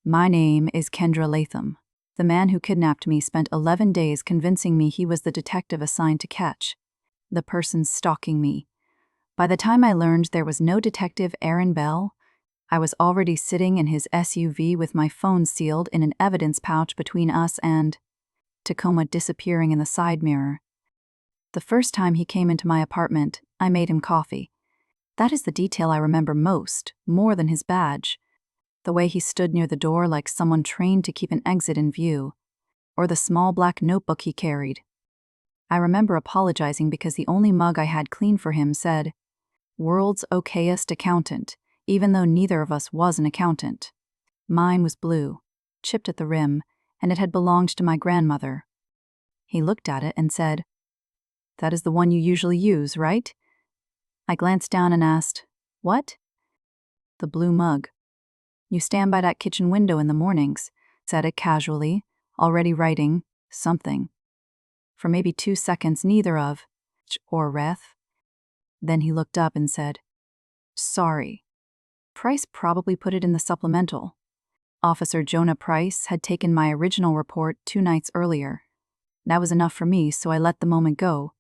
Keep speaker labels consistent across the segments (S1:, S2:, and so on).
S1: My name is Kendra Latham. The man who kidnapped me spent 11 days convincing me he was the detective assigned to catch the person stalking me. By the time I learned there was no Detective Aaron Bell, I was already sitting in his SUV with my phone sealed in an evidence pouch between us and Tacoma disappearing in the side mirror. The first time he came into my apartment, I made him coffee. That is the detail I remember most, more than his badge. The way he stood near the door like someone trained to keep an exit in view, or the small black notebook he carried. I remember apologizing because the only mug I had clean for him said, "World's okayest accountant," even though neither of us was an accountant. Mine was blue, chipped at the rim, and it had belonged to my grandmother. He looked at it and said, "That is the one you usually use, right?" I glanced down and asked, "What?" "The blue mug. You stand by that kitchen window in the mornings," said it casually, already writing something. For maybe 2 seconds, neither of ch or reth. Then he looked up and said, "Sorry." Price probably put it in the supplemental. Officer Jonah Price had taken my original report 2 nights earlier. That was enough for me, so I let the moment go.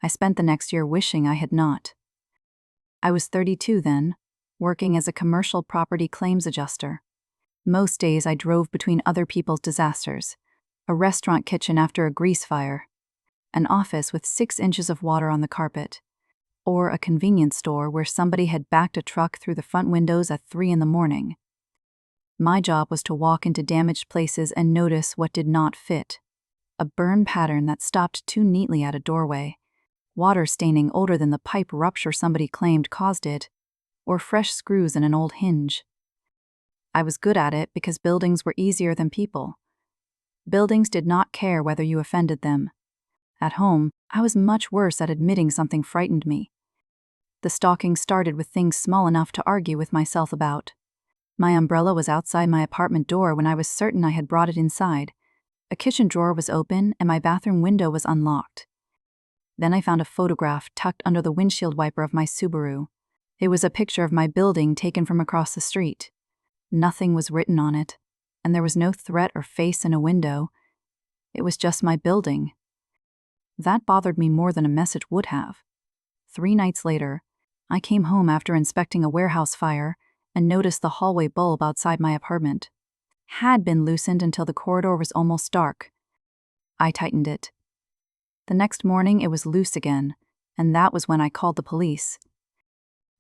S1: I spent the next year wishing I had not. I was 32 then, working as a commercial property claims adjuster. Most days I drove between other people's disasters: a restaurant kitchen after a grease fire, an office with 6 inches of water on the carpet, or a convenience store where somebody had backed a truck through the front windows at 3 in the morning. My job was to walk into damaged places and notice what did not fit. A burn pattern that stopped too neatly at a doorway, water staining older than the pipe rupture somebody claimed caused it, or fresh screws in an old hinge. I was good at it because buildings were easier than people. Buildings did not care whether you offended them. At home, I was much worse at admitting something frightened me. The stalking started with things small enough to argue with myself about. My umbrella was outside my apartment door when I was certain I had brought it inside. A kitchen drawer was open and my bathroom window was unlocked. Then I found a photograph tucked under the windshield wiper of my Subaru. It was a picture of my building taken from across the street. Nothing was written on it, and there was no threat or face in a window. It was just my building. That bothered me more than a message would have. 3 nights later, I came home after inspecting a warehouse fire and noticed the hallway bulb outside my apartment had been loosened until the corridor was almost dark. I tightened it. The next morning it was loose again, and that was when I called the police.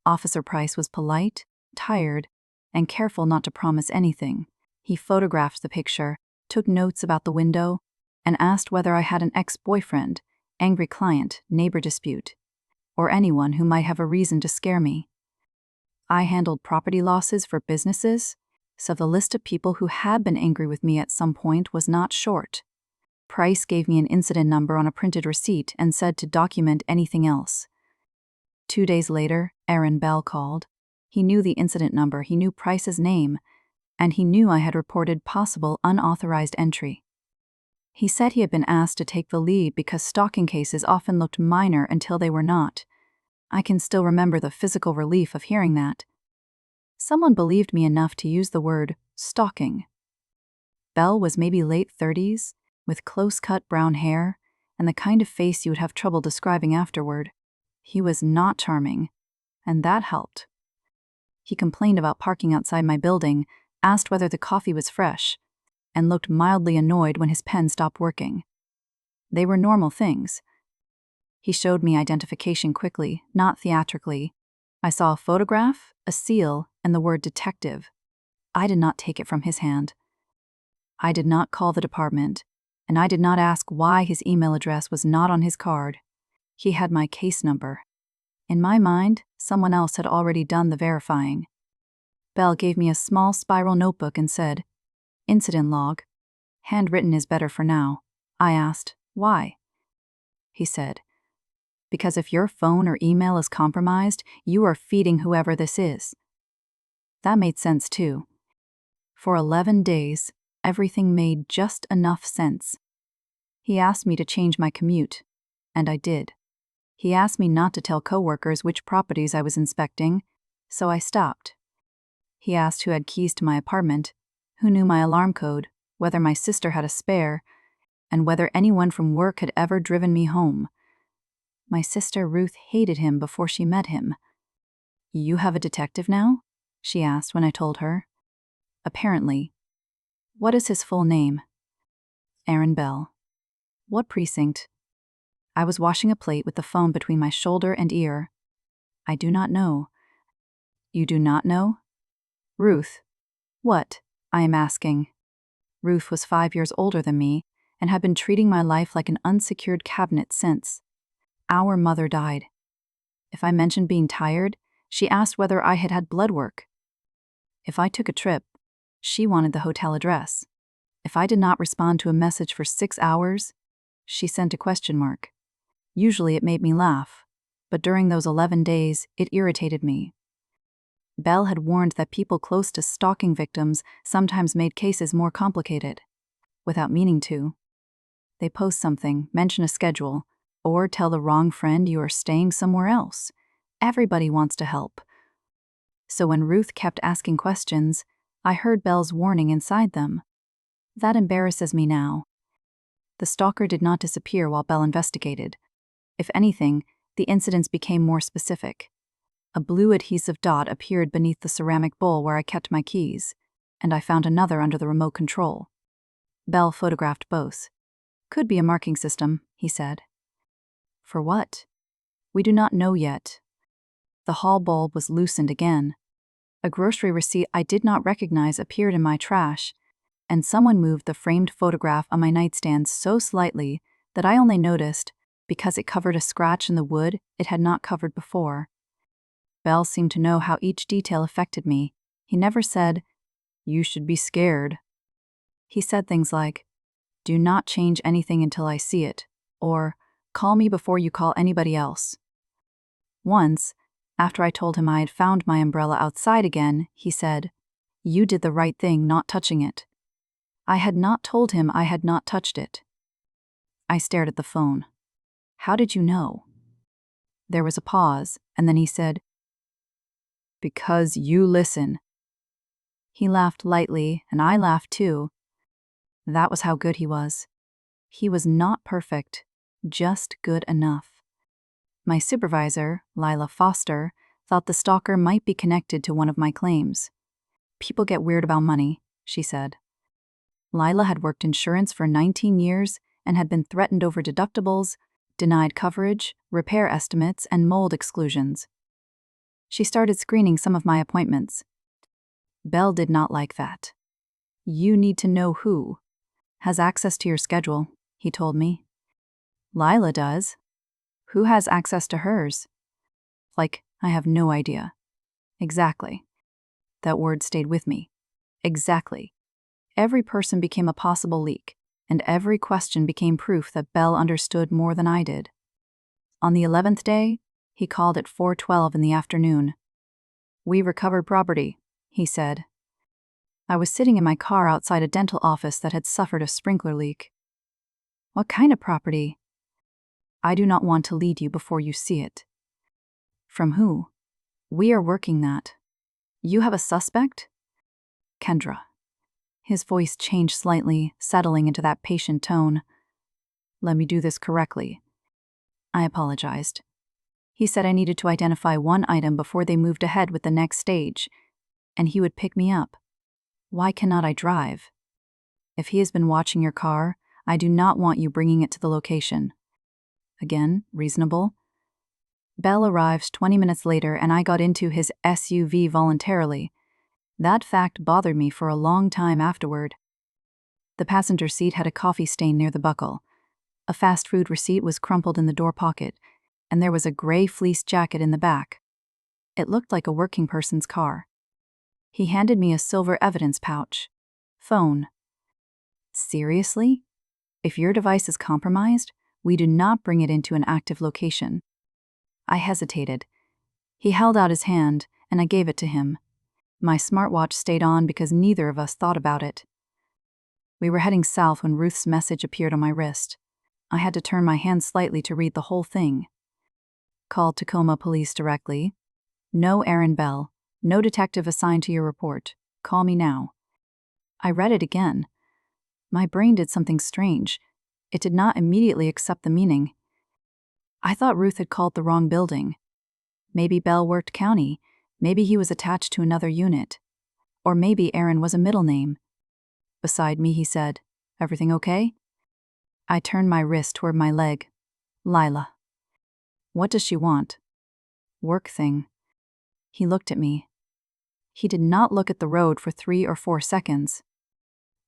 S1: Officer Price was polite, tired, and careful not to promise anything. He photographed the picture, took notes about the window, and asked whether I had an ex-boyfriend, angry client, neighbor dispute, or anyone who might have a reason to scare me. I handled property losses for businesses, so the list of people who had been angry with me at some point was not short. Price gave me an incident number on a printed receipt and said to document anything else. 2 days later, Aaron Bell called. He knew the incident number, he knew Price's name, and he knew I had reported possible unauthorized entry. He said he had been asked to take the lead because stalking cases often looked minor until they were not. I can still remember the physical relief of hearing that. Someone believed me enough to use the word stalking. Bell was maybe late 30s, with close-cut brown hair, and the kind of face you would have trouble describing afterward. He was not charming, and that helped. He complained about parking outside my building, asked whether the coffee was fresh, and looked mildly annoyed when his pen stopped working. They were normal things. He showed me identification quickly, not theatrically. I saw a photograph, a seal, and the word detective. I did not take it from his hand. I did not call the department, and I did not ask why his email address was not on his card. He had my case number. In my mind, someone else had already done the verifying. Bell gave me a small spiral notebook and said, "Incident log. Handwritten is better for now." I asked, "Why?" He said, "Because if your phone or email is compromised, you are feeding whoever this is." That made sense too. For 11 days, everything made just enough sense. He asked me to change my commute, and I did. He asked me not to tell coworkers which properties I was inspecting, so I stopped. He asked who had keys to my apartment, Who knew my alarm code, whether my sister had a spare, and whether anyone from work had ever driven me home. My sister Ruth hated him before she met him. "You have a detective now?" she asked when I told her. "Apparently." "What is his full name?" "Aaron Bell." "What precinct?" I was washing a plate with the phone between my shoulder and ear. "I do not know." "You do not know?" "Ruth." "What?" I am asking. Ruth was 5 years older than me and had been treating my life like an unsecured cabinet since. Our mother died. If I mentioned being tired, she asked whether I had had blood work. If I took a trip, she wanted the hotel address. If I did not respond to a message for 6 hours, she sent a question mark. Usually it made me laugh, but during those 11 days, it irritated me. Bell had warned that people close to stalking victims sometimes made cases more complicated, without meaning to. They post something, mention a schedule, or tell the wrong friend you are staying somewhere else. Everybody wants to help. So when Ruth kept asking questions, I heard Bell's warning inside them. That embarrasses me now. The stalker did not disappear while Bell investigated. If anything, the incidents became more specific. A blue adhesive dot appeared beneath the ceramic bowl where I kept my keys, and I found another under the remote control. Bell photographed both. "Could be a marking system," he said. "For what?" "We do not know yet." The hall bulb was loosened again. A grocery receipt I did not recognize appeared in my trash, and someone moved the framed photograph on my nightstand so slightly that I only noticed because it covered a scratch in the wood it had not covered before. Bell seemed to know how each detail affected me. He never said, "You should be scared." He said things like, "Do not change anything until I see it," or "Call me before you call anybody else." Once, after I told him I had found my umbrella outside again, he said, "You did the right thing not touching it." I had not told him I had not touched it. I stared at the phone. "How did you know?" There was a pause, and then he said, "Because you listen." He laughed lightly, and I laughed too. That was how good he was. He was not perfect, just good enough. My supervisor, Lila Foster, thought the stalker might be connected to one of my claims. "People get weird about money," she said. Lila had worked insurance for 19 years and had been threatened over deductibles, denied coverage, repair estimates, and mold exclusions. She started screening some of my appointments. Bell did not like that. "You need to know who has access to your schedule," he told me. "Lila does." "Who has access to hers?" "Like, I have no idea." "Exactly." That word stayed with me. Exactly. Every person became a possible leak, and every question became proof that Bell understood more than I did. On the 11th day, he called at 4:12 in the afternoon. "We recovered property," he said. I was sitting in my car outside a dental office that had suffered a sprinkler leak. "What kind of property?" "I do not want to lead you before you see it." "From who?" "We are working that." "You have a suspect?" "Kendra." His voice changed slightly, settling into that patient tone. "Let me do this correctly." I apologized. He said I needed to identify one item before they moved ahead with the next stage, and he would pick me up. Why cannot I drive? "If he has been watching your car, I do not want you bringing it to the location." Again, reasonable. Bell arrived 20 minutes later and I got into his SUV voluntarily. That fact bothered me for a long time afterward. The passenger seat had a coffee stain near the buckle. A fast food receipt was crumpled in the door pocket, and there was a gray fleece jacket in the back. It looked like a working person's car. He handed me a silver evidence pouch. "Phone." "Seriously? If your device is compromised, we do not bring it into an active location." I hesitated. He held out his hand, and I gave it to him. My smartwatch stayed on because neither of us thought about it. We were heading south when Ruth's message appeared on my wrist. I had to turn my hand slightly to read the whole thing. "Call Tacoma Police directly. No Aaron Bell. No detective assigned to your report. Call me now." I read it again. My brain did something strange. It did not immediately accept the meaning. I thought Ruth had called the wrong building. Maybe Bell worked county. Maybe he was attached to another unit. Or maybe Aaron was a middle name. Beside me, he said, "Everything okay?" I turned my wrist toward my leg. "Lila." "What does she want?" "Work thing." He looked at me. He did not look at the road for 3 or 4 seconds.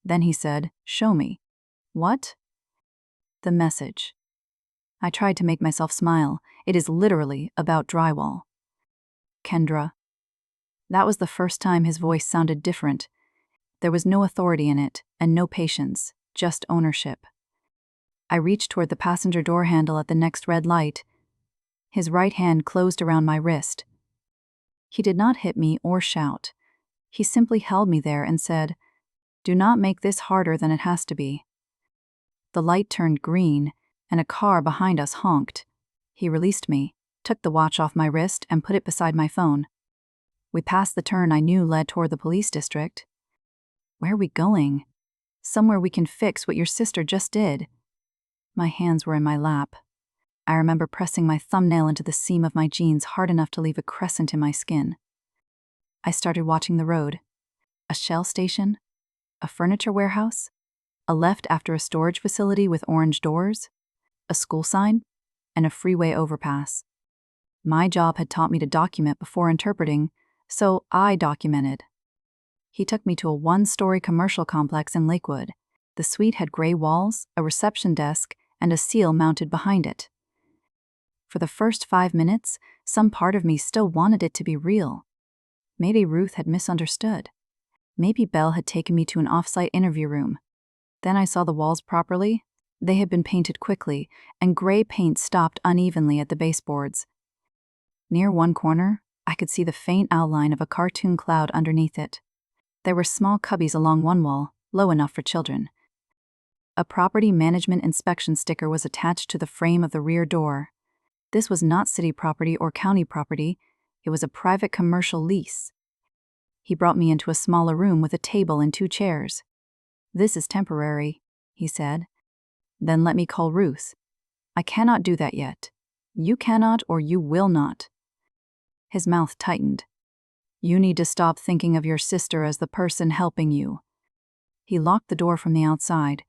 S1: Then he said, "Show me." "What?" "The message." I tried to make myself smile. It is literally about drywall. "Kendra." That was the first time his voice sounded different. There was no authority in it, and no patience, just ownership. I reached toward the passenger door handle at the next red light. His right hand closed around my wrist. He did not hit me or shout. He simply held me there and said, "Do not make this harder than it has to be." The light turned green, and a car behind us honked. He released me, took the watch off my wrist, and put it beside my phone. We passed the turn I knew led toward the police district. "Where are we going?" "Somewhere we can fix what your sister just did." My hands were in my lap. I remember pressing my thumbnail into the seam of my jeans hard enough to leave a crescent in my skin. I started watching the road. A Shell station? A furniture warehouse? A left after a storage facility with orange doors? A school sign? And a freeway overpass. My job had taught me to document before interpreting, so I documented. He took me to a 1-story commercial complex in Lakewood. The suite had gray walls, a reception desk, and a seal mounted behind it. For the first 5 minutes, some part of me still wanted it to be real. Maybe Ruth had misunderstood. Maybe Belle had taken me to an off-site interview room. Then I saw the walls properly. They had been painted quickly, and gray paint stopped unevenly at the baseboards. Near one corner, I could see the faint outline of a cartoon cloud underneath it. There were small cubbies along one wall, low enough for children. A property management inspection sticker was attached to the frame of the rear door. This was not city property or county property. It was a private commercial lease. He brought me into a smaller room with a table and 2 chairs. "This is temporary," he said. "Then let me call Ruth." "I cannot do that yet." "You cannot or you will not." His mouth tightened. "You need to stop thinking of your sister as the person helping you." He locked the door from the outside.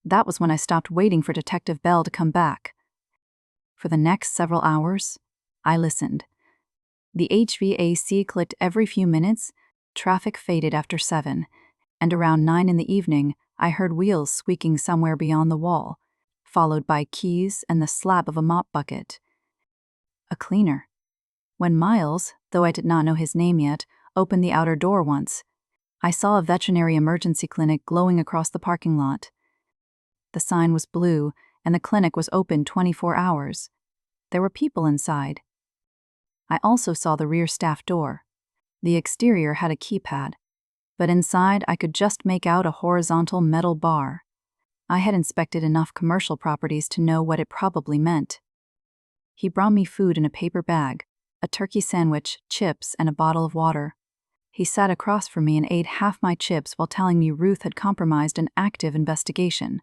S1: That was when I stopped waiting for Detective Bell to come back. For the next several hours, I listened. The HVAC clicked every few minutes, traffic faded after 7, and around 9 in the evening, I heard wheels squeaking somewhere beyond the wall, followed by keys and the slap of a mop bucket. A cleaner. When Miles, though I did not know his name yet, opened the outer door once, I saw a veterinary emergency clinic glowing across the parking lot. The sign was blue, and the clinic was open 24 hours. There were people inside. I also saw the rear staff door. The exterior had a keypad, but inside I could just make out a horizontal metal bar. I had inspected enough commercial properties to know what it probably meant. He brought me food in a paper bag, a turkey sandwich, chips, and a bottle of water. He sat across from me and ate half my chips while telling me Ruth had compromised an active investigation.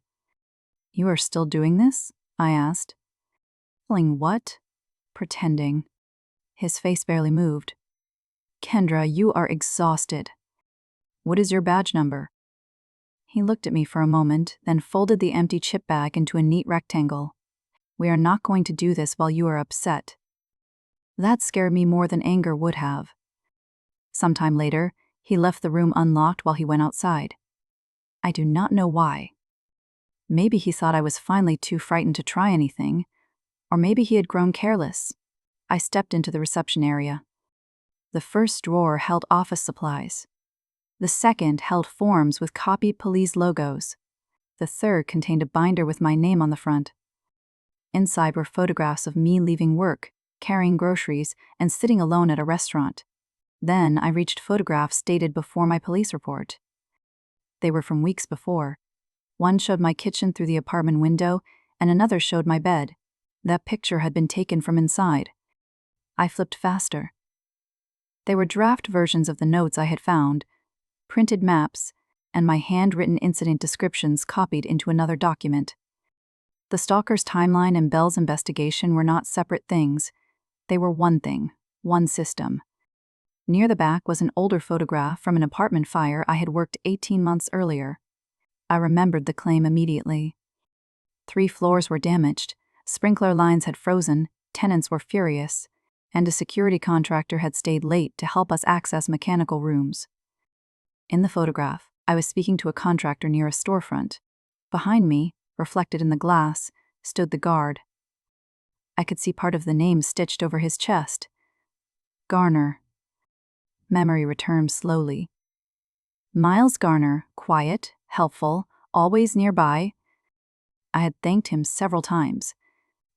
S1: "You are still doing this?" I asked. "Doing what?" "Pretending." His face barely moved. "Kendra, you are exhausted." "What is your badge number?" He looked at me for a moment, then folded the empty chip bag into a neat rectangle. "We are not going to do this while you are upset." That scared me more than anger would have. Sometime later, he left the room unlocked while he went outside. I do not know why. Maybe he thought I was finally too frightened to try anything, or maybe he had grown careless. I stepped into the reception area. The first drawer held office supplies. The second held forms with copied police logos. The third contained a binder with my name on the front. Inside were photographs of me leaving work, carrying groceries, and sitting alone at a restaurant. Then I reached photographs dated before my police report. They were from weeks before. One showed my kitchen through the apartment window, and another showed my bed. That picture had been taken from inside. I flipped faster. They were draft versions of the notes I had found, printed maps, and my handwritten incident descriptions copied into another document. The stalker's timeline and Bell's investigation were not separate things. They were one thing, one system. Near the back was an older photograph from an apartment fire I had worked 18 months earlier. I remembered the claim immediately. 3 floors were damaged, sprinkler lines had frozen, tenants were furious, and a security contractor had stayed late to help us access mechanical rooms. In the photograph, I was speaking to a contractor near a storefront. Behind me, reflected in the glass, stood the guard. I could see part of the name stitched over his chest. Garner. Memory returned slowly. Miles Garner, quiet, helpful, always nearby. I had thanked him several times.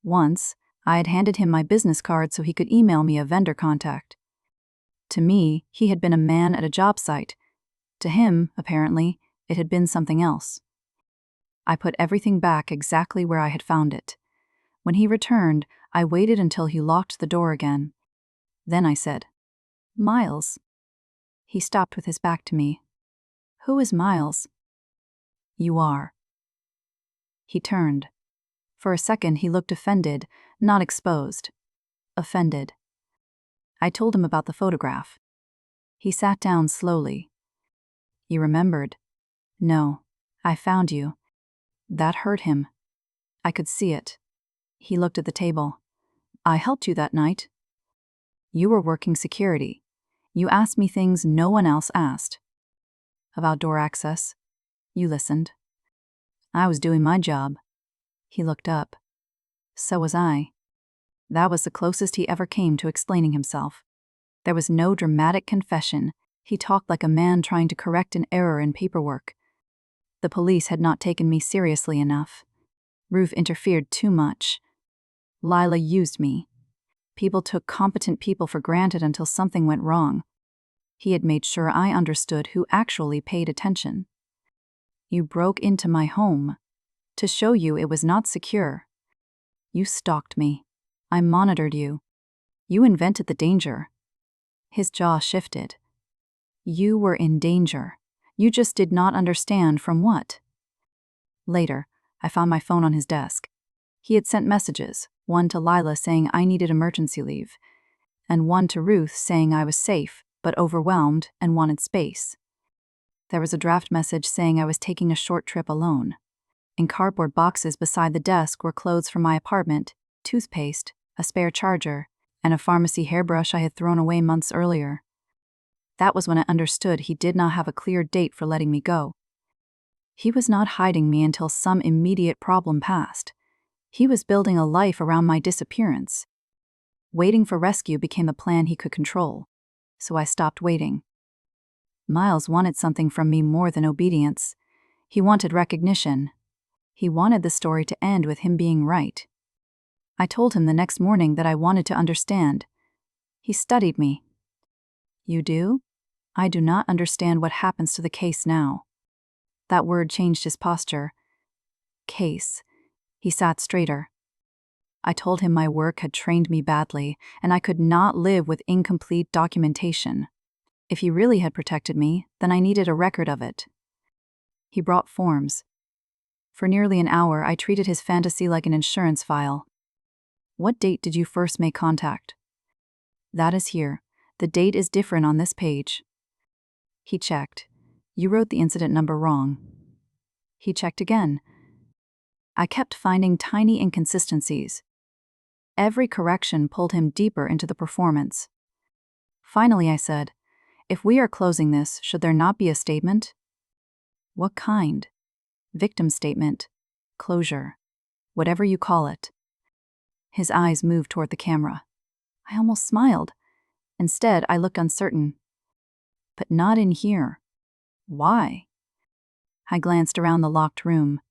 S1: Once, I had handed him my business card so he could email me a vendor contact. To me, he had been a man at a job site. To him, apparently, it had been something else. I put everything back exactly where I had found it. When he returned, I waited until he locked the door again. Then I said, "Miles." He stopped with his back to me. "Who is Miles?" "You are." He turned. For a second he looked offended, not exposed. Offended. I told him about the photograph. He sat down slowly. "You remembered?" "No. I found you." That hurt him. I could see it. He looked at the table. "I helped you that night." "You were working security. You asked me things no one else asked." "About door access?" "You listened." "I was doing my job." He looked up. "So was I." That was the closest he ever came to explaining himself. There was no dramatic confession. He talked like a man trying to correct an error in paperwork. The police had not taken me seriously enough. Ruth interfered too much. Lila used me. People took competent people for granted until something went wrong. He had made sure I understood who actually paid attention. "You broke into my home to show you it was not secure. You stalked me. I monitored you. You invented the danger." His jaw shifted. "You were in danger. You just did not understand from what." Later, I found my phone on his desk. He had sent messages, one to Lila saying I needed emergency leave, and one to Ruth saying I was safe, but overwhelmed and wanted space. There was a draft message saying I was taking a short trip alone. In cardboard boxes beside the desk were clothes from my apartment, toothpaste, a spare charger, and a pharmacy hairbrush I had thrown away months earlier. That was when I understood he did not have a clear date for letting me go. He was not hiding me until some immediate problem passed. He was building a life around my disappearance. Waiting for rescue became the plan he could control, so I stopped waiting. Miles wanted something from me more than obedience. He wanted recognition. He wanted the story to end with him being right. I told him the next morning that I wanted to understand. He studied me. "You do? I do not understand what happens to the case now." That word changed his posture. "Case." He sat straighter. I told him my work had trained me badly, and I could not live with incomplete documentation. If he really had protected me, then I needed a record of it. He brought forms. For nearly an hour, I treated his fantasy like an insurance file. "What date did you first make contact?" "That is here. The date is different on this page." He checked. "You wrote the incident number wrong." He checked again. I kept finding tiny inconsistencies. Every correction pulled him deeper into the performance. Finally, I said, "If we are closing this, should there not be a statement?" "What kind?" "Victim statement. Closure. Whatever you call it." His eyes moved toward the camera. I almost smiled. Instead, I looked uncertain. "But not in here." "Why?" I glanced around the locked room.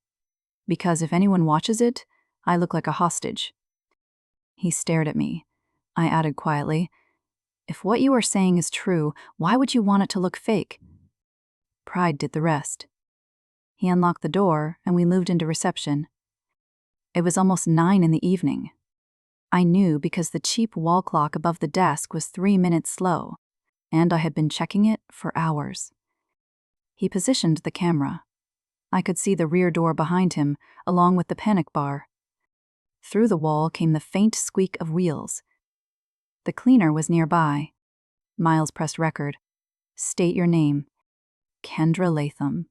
S1: "Because if anyone watches it, I look like a hostage." He stared at me. I added quietly, "If what you are saying is true, why would you want it to look fake?" Pride did the rest. He unlocked the door, and we moved into reception. It was almost 9 in the evening. I knew because the cheap wall clock above the desk was 3 minutes slow, and I had been checking it for hours. He positioned the camera. I could see the rear door behind him, along with the panic bar. Through the wall came the faint squeak of wheels. The cleaner was nearby. Miles pressed record. State your name. Kendra Latham.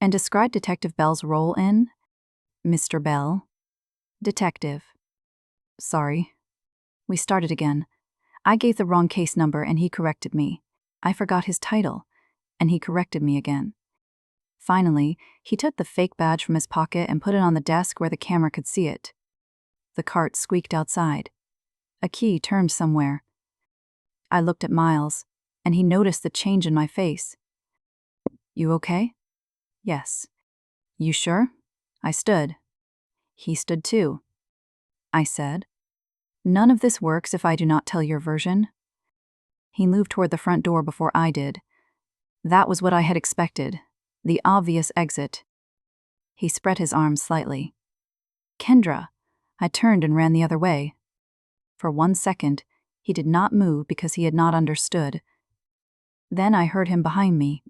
S1: And describe Detective Bell's role in? Mr. Bell. Detective. Sorry. We started again. I gave the wrong case number and he corrected me. I forgot his title, and he corrected me again. Finally, he took the fake badge from his pocket and put it on the desk where the camera could see it. The cart squeaked outside. A key turned somewhere. I looked at Miles, and he noticed the change in my face. You okay? Yes. You sure? I stood. He stood too. I said, none of this works if I do not tell your version. He moved toward the front door before I did. That was what I had expected, the obvious exit. He spread his arms slightly. Kendra! I turned and ran the other way. For 1 second, he did not move because he had not understood. Then I heard him behind me.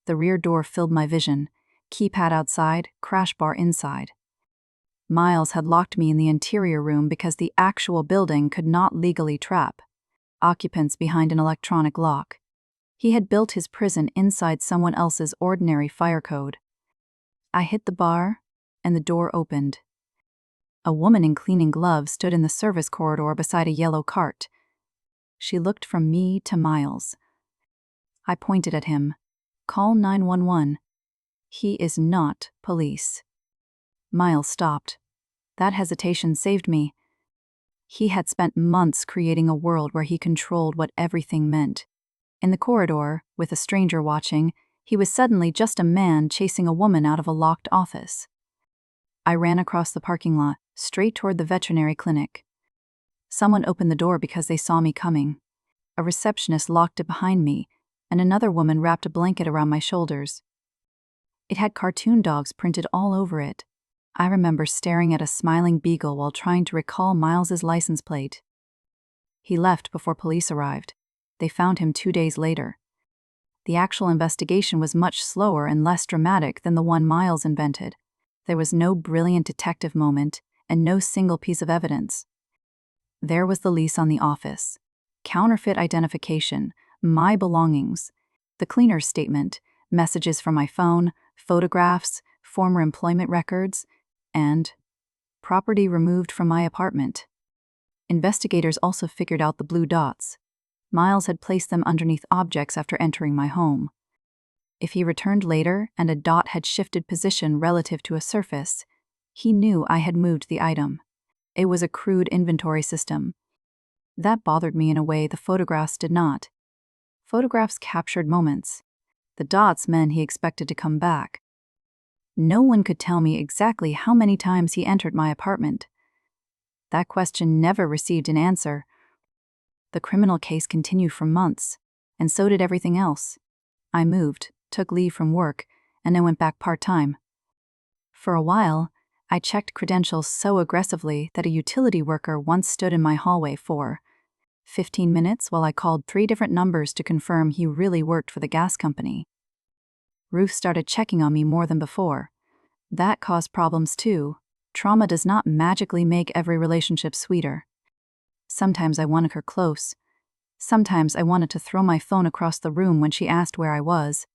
S1: The rear door filled my vision, keypad outside, crash bar inside. Miles had locked me in the interior room because the actual building could not legally trap occupants behind an electronic lock. He had built his prison inside someone else's ordinary fire code. I hit the bar, and the door opened. A woman in cleaning gloves stood in the service corridor beside a yellow cart. She looked from me to Miles. I pointed at him. Call 911. He is not police. Miles stopped. That hesitation saved me. He had spent months creating a world where he controlled what everything meant. In the corridor, with a stranger watching, he was suddenly just a man chasing a woman out of a locked office. I ran across the parking lot, straight toward the veterinary clinic. Someone opened the door because they saw me coming. A receptionist locked it behind me, and another woman wrapped a blanket around my shoulders. It had cartoon dogs printed all over it. I remember staring at a smiling beagle while trying to recall Miles's license plate. He left before police arrived. They found him 2 days later. The actual investigation was much slower and less dramatic than the one Miles invented. There was no brilliant detective moment and no single piece of evidence. There was the lease on the office, counterfeit identification, my belongings, the cleaner's statement, messages from my phone, photographs, former employment records, and property removed from my apartment. Investigators also figured out the blue dots. Miles had placed them underneath objects after entering my home. If he returned later and a dot had shifted position relative to a surface, he knew I had moved the item. It was a crude inventory system. That bothered me in a way the photographs did not. Photographs captured moments. The dots meant he expected to come back. No one could tell me exactly how many times he entered my apartment. That question never received an answer. The criminal case continued for months, and so did everything else. I moved, took leave from work, and then went back part-time. For a while, I checked credentials so aggressively that a utility worker once stood in my hallway for 15 minutes while I called 3 different numbers to confirm he really worked for the gas company. Ruth started checking on me more than before. That caused problems too. Trauma does not magically make every relationship sweeter. Sometimes I wanted her close. Sometimes I wanted to throw my phone across the room when she asked where I was.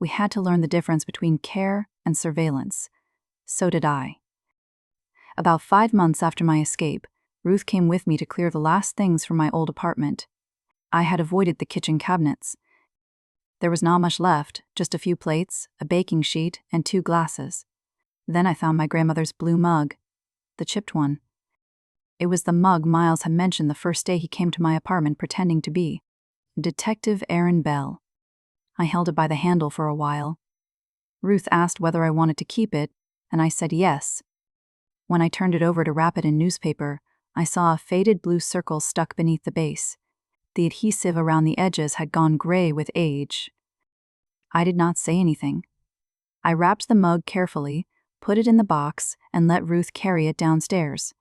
S1: We had to learn the difference between care and surveillance. So did I. About 5 months after my escape, Ruth came with me to clear the last things from my old apartment. I had avoided the kitchen cabinets. There was not much left, just a few plates, a baking sheet, and 2 glasses. Then I found my grandmother's blue mug, the chipped one. It was the mug Miles had mentioned the first day he came to my apartment pretending to be Detective Aaron Bell. I held it by the handle for a while. Ruth asked whether I wanted to keep it, and I said yes. When I turned it over to wrap it in newspaper, I saw a faded blue circle stuck beneath the base. The adhesive around the edges had gone gray with age. I did not say anything. I wrapped the mug carefully, put it in the box, and let Ruth carry it downstairs.